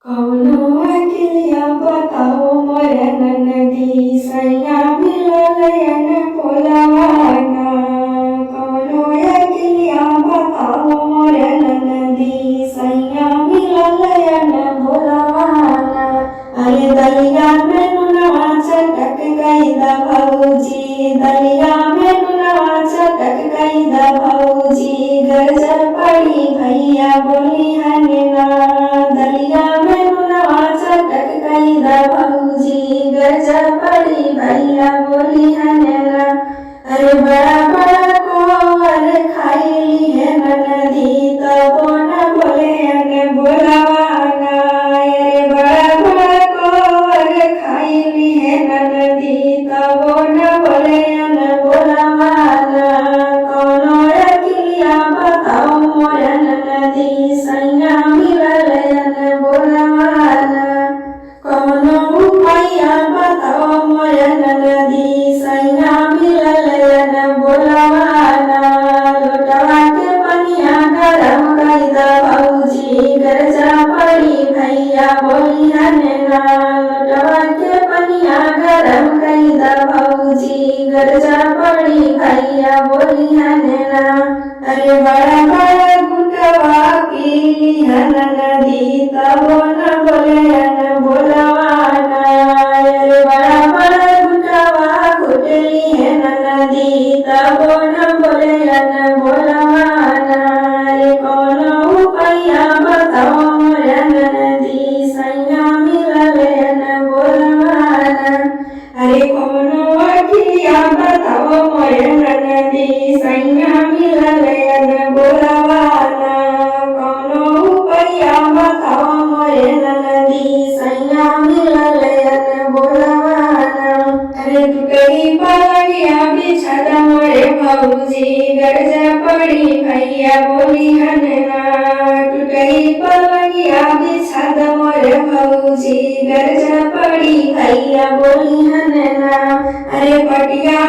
कौनो अकेलिया बताओ मोर ननदी सैया मिललयन पोलवाना। कौनो अकेलिया बताओ मोर ननदी सैया मिललयन पोलवाना। अरे दलिया में नुनवा चटक गई दा भौजी, दलिया में नुनवा चटक गई दा भौजी, गरजर पड़ी भैया बोली हनना। दलिया में नुनवा चटक गई दा भौजी, गरजर पड़ी भैया बोली हनना। अरे बड़ा बड़ा कोवर खाइली है ननदी तबो न बोले अन बोलवाना। अरे बड़ा बड़ा कोवर खाइली है ननदी तबो न बोले अन बोलवाना। कौनो अकेलिया बताओ मोर ननदी सैया मिललयन बोलवाना। कौनो उपाया बताओ मोर ननदी सैया मिललयन बोलवाना। लोटवा के पनिया गरम कई दा भौजी, गरजा पड़ी भैया बोली हनना। लोटवा के पनिया गरम कई दा भौजी, गरजा पड़ी भैया बोली हनना। अरे बड़ा बड़ा गुटवा पीली हन नदी तबो न बोले अन बोलवाना। अरे बड़ा बड़ा गुटवा घुटली है नदी तबो न बोले अन बोलवाना। अरे कौनो उपाया बताओ मोर ननदी सैया मिललयन बोलवाना। अरे कौनो अकेलिया बताओ मोर ननदी सैया मिललयन बोलवाना। कौनो उपाया बताओ मोर ननदी सैया मिललयन बोलवाना। अरे टूटही पलंगिया बिछा मोरे भौजी, गरजा पड़ी भैया बोली हनना। टूटही पलंगिया बिछा मोरे भौजी, गरजा पड़ी भैया बोली हनना। अरे पटिया